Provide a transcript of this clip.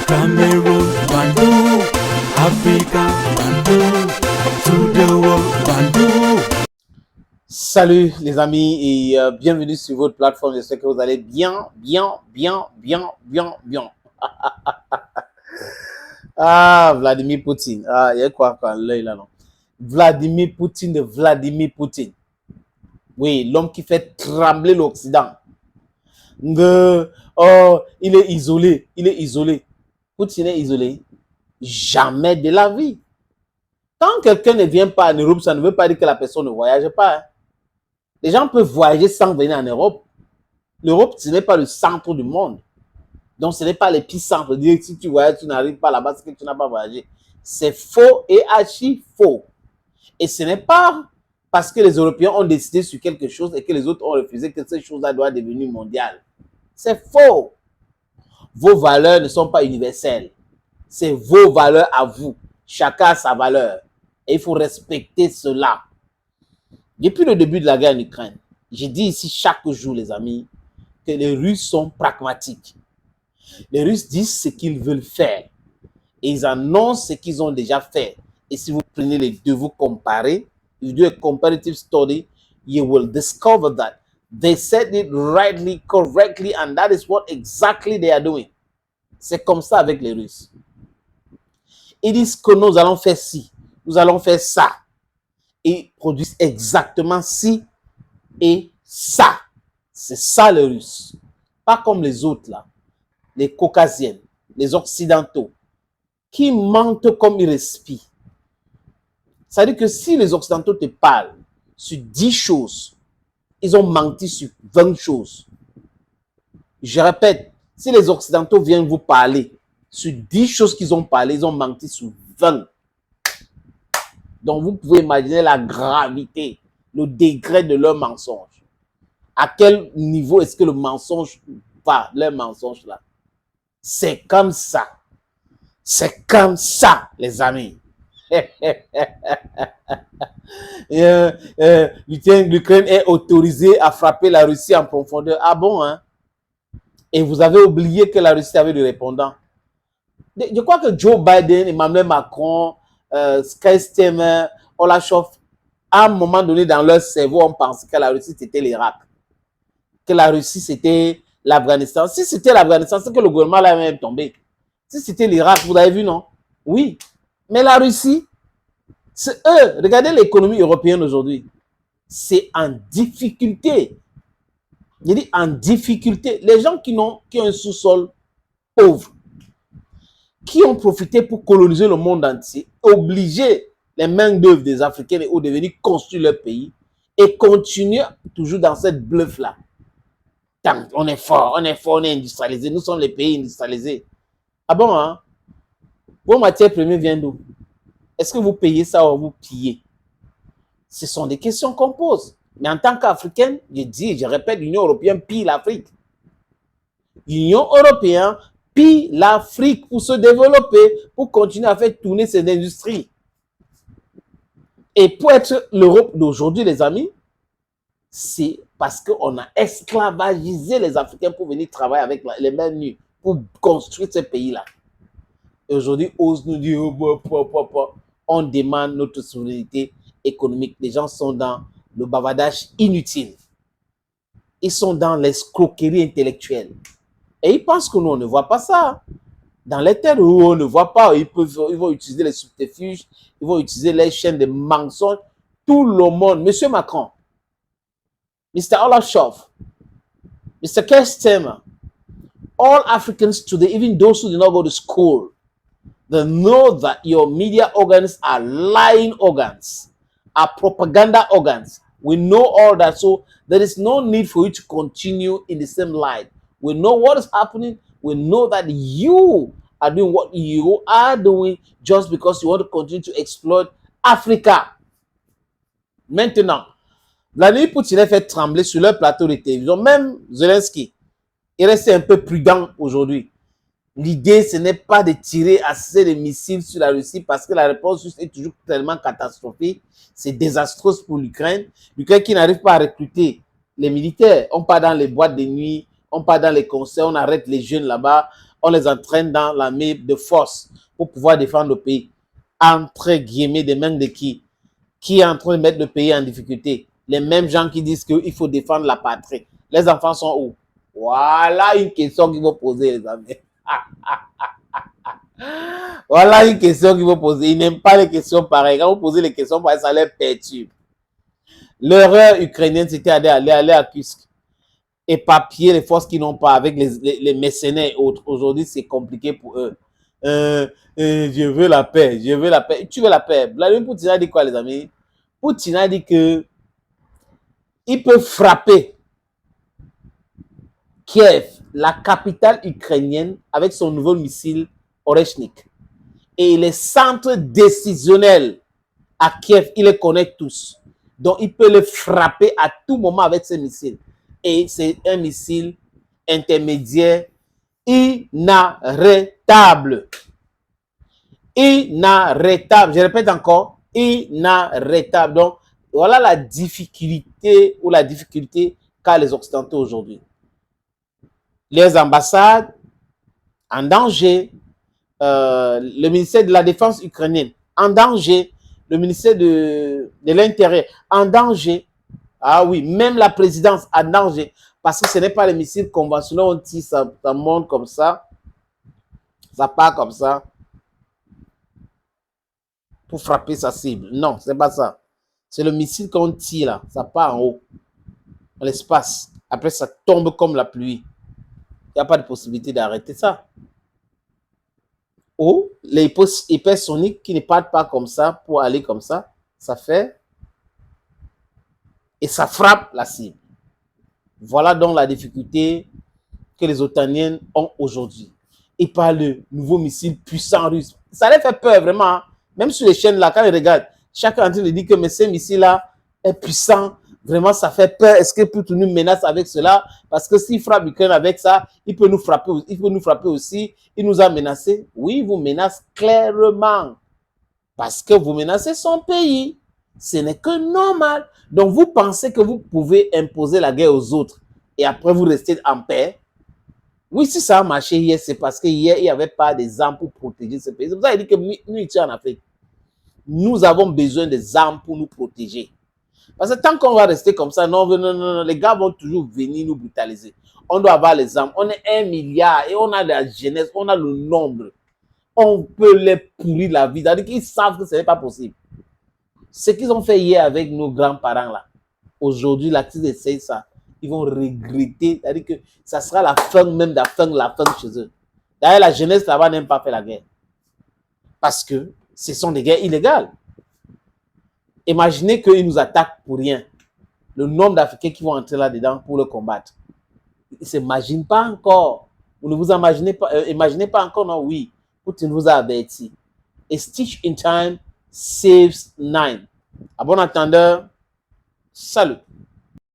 Cameroon, Bandung, Africa, Bandung, to the world, Bandung. Salut les amis et bienvenue sur votre plateforme. J'espère que vous allez bien. Ah, Vladimir Poutine. Ah, il y a quoi l'œil là, non? Vladimir Poutine de Vladimir Poutine. Oui, l'homme qui fait trembler l'Occident. Oh, il est isolé. Poutine est isolé. Jamais de la vie. Quand quelqu'un ne vient pas en Europe, ça ne veut pas dire que la personne ne voyage pas. Hein. Les gens peuvent voyager sans venir en Europe. L'Europe, ce n'est pas le centre du monde. Donc, ce n'est pas l'épicentre. Dire que si tu voyages, tu n'arrives pas là-bas, c'est que tu n'as pas voyagé. C'est faux et archi faux. Et ce n'est pas parce que les Européens ont décidé sur quelque chose et que les autres ont refusé que cette chose-là doit devenir mondiale. C'est faux. Vos valeurs ne sont pas universelles. C'est vos valeurs à vous. Chacun a sa valeur. Et il faut respecter cela. Depuis le début de la guerre en Ukraine, j'ai dit ici chaque jour, les amis, que les Russes sont pragmatiques. Les Russes disent ce qu'ils veulent faire. Et ils annoncent ce qu'ils ont déjà fait. Et si vous prenez les deux, vous comparez, you do a comparative study, you will discover that they said it rightly, correctly, and that is what exactly they are doing. C'est comme ça avec les Russes. Ils disent que nous allons faire ci, nous allons faire ça. Et produisent exactement ci et ça. C'est ça les Russes. Pas comme les autres là, les Caucasiens, les Occidentaux, qui mentent comme ils respirent. Ça veut dire que si les Occidentaux te parlent sur 10 choses, ils ont menti sur 20 choses. Je répète, si les Occidentaux viennent vous parler sur 10 choses qu'ils ont parlé, ils ont menti sur 20. Donc, vous pouvez imaginer la gravité, le degré de leur mensonge. À quel niveau est-ce que le mensonge va, leur mensonge là? C'est comme ça. C'est comme ça, les amis. L'Ukraine est autorisée à frapper la Russie en profondeur. Ah bon, hein? Et vous avez oublié que la Russie avait des répondants. Je crois que Joe Biden, Emmanuel Macron, Keir Starmer, Olaf Scholz, à un moment donné dans leur cerveau, on pensait que la Russie c'était l'Irak, que la Russie c'était l'Afghanistan. Si c'était l'Afghanistan, c'est que le gouvernement là même tombé. Si c'était l'Irak, vous avez vu, non? Oui. Mais la Russie, c'est eux. Regardez l'économie européenne aujourd'hui. C'est en difficulté. Je dis en difficulté. Les gens qui ont un sous-sol pauvre, qui ont profité pour coloniser le monde entier, obliger les mains d'œuvre des Africains et autres de venir construire leur pays et continuer toujours dans cette bluff-là. On est fort, on est industrialisé, nous sommes les pays industrialisés. Ah bon, hein? Vos matières premières viennent d'où? Est-ce que vous payez ça ou vous pillez? Ce sont des questions qu'on pose. Mais en tant qu'Africaine, je dis, je répète, l'Union européenne pille l'Afrique. L'Union européenne pille l'Afrique pour se développer, pour continuer à faire tourner ses industries. Et pour être l'Europe d'aujourd'hui, les amis, c'est parce qu'on a esclavagisé les Africains pour venir travailler avec les mains nues, pour construire ce pays-là. Et aujourd'hui, ose nous dire, on demande notre souveraineté économique. Les gens sont dans le bavardage inutile. Ils sont dans l'escroquerie intellectuelle. Et ils pensent que nous, on ne voit pas ça. Dans les terres où on ne voit pas, ils vont utiliser les subterfuges, ils vont utiliser les chaînes de mensonges. Tout le monde, Monsieur Macron, Mr. Olaf Scholz, Mr. Keir Starmer, all Africans today, even those who did not go to school, they know that your media organs are lying organs, are propaganda organs. We know all that, so there is no need for you to continue in the same line. We know what is happening. We know that you are doing what you are doing just because you want to continue to exploit Africa. Maintenant, Vladimir Poutine a fait trembler sur leur plateau de télévision. Même Zelensky est resté un peu prudent aujourd'hui. L'idée, ce n'est pas de tirer assez de missiles sur la Russie parce que la réponse est toujours tellement catastrophique. C'est désastreux pour l'Ukraine. L'Ukraine qui n'arrive pas à recruter les militaires. On part dans les boîtes de nuit, on part dans les concerts, on arrête les jeunes là-bas, on les entraîne dans l'armée de force pour pouvoir défendre le pays. Entre guillemets, des mains de qui? Qui est en train de mettre le pays en difficulté? Les mêmes gens qui disent qu'il faut défendre la patrie. Les enfants sont où? Voilà une question qu'il faut poser, les amis. Voilà une question qu'il faut poser. Ils n'aiment pas les questions pareilles. Quand vous posez les questions pareilles, ça les perturbe. L'erreur ukrainienne, c'était aller à Kursk, éparpiller les forces qui n'ont pas, avec les mercenaires et autres. Aujourd'hui, c'est compliqué pour eux. Je veux la paix, je veux la paix. Tu veux la paix. Vladimir Poutine a dit quoi, les amis? Poutine a dit que il peut frapper Kiev, la capitale ukrainienne, avec son nouveau missile Oreshnik. Et les centres décisionnels à Kiev, il les connaît tous. Donc, il peut les frapper à tout moment avec ces missiles. Et c'est un missile intermédiaire inarrêtable. Inarrêtable. Je répète encore, inarrêtable. Donc, voilà la difficulté qu'a les Occidentaux aujourd'hui. Les ambassades en danger, le ministère de la Défense ukrainienne en danger, le ministère de l'Intérieur en danger. Ah oui, même la présidence en danger. Parce que ce n'est pas les missiles conventionnels, on tire, ça monte comme ça. Ça part comme ça. Pour frapper sa cible. Non, ce n'est pas ça. C'est le missile qu'on tire là. Ça part en haut. Dans l'espace. Après, ça tombe comme la pluie. Il n'y a pas de possibilité d'arrêter ça. Ou les hypersoniques qui ne partent pas comme ça pour aller comme ça, ça fait et ça frappe la cible. Voilà donc la difficulté que les Otaniens ont aujourd'hui. Et par le nouveau missile puissant russe. Ça les fait peur vraiment. Même sur les chaînes là, quand ils regardent, chacun est en train de dire que mais ce missile-là est puissant. Vraiment, ça fait peur. Est-ce que Poutine nous menace avec cela? Parce que s'il frappe l'Ukraine avec ça, il peut nous frapper aussi. Il nous a menacés. Oui, il vous menace clairement. Parce que vous menacez son pays. Ce n'est que normal. Donc, vous pensez que vous pouvez imposer la guerre aux autres et après vous restez en paix? Oui, si ça a marché hier, c'est parce que hier, il n'y avait pas des armes pour protéger ce pays. C'est pour ça qu'il dit que nous, ici en Afrique, nous avons besoin des armes pour nous protéger. Parce que tant qu'on va rester comme ça, non, les gars vont toujours venir nous brutaliser. On doit avoir les armes. On est 1 milliard et on a la jeunesse, on a le nombre. On peut les pourrir la vie. C'est-à-dire qu'ils savent que ce n'est pas possible. Ce qu'ils ont fait hier avec nos grands-parents là, aujourd'hui, là, qu'ils essayent ça, ils vont regretter. C'est-à-dire que ça sera la fin même, la fin chez eux. D'ailleurs, la jeunesse là-bas n'aime pas faire la guerre. Parce que ce sont des guerres illégales. Imaginez qu'ils nous attaquent pour rien. Le nombre d'Africains qui vont entrer là-dedans pour le combattre. Ils ne s'imaginent pas encore. Vous ne vous imaginez pas encore, non? Oui. Poutine vous a averti. A stitch in time saves 9. À bon entendeur, salut.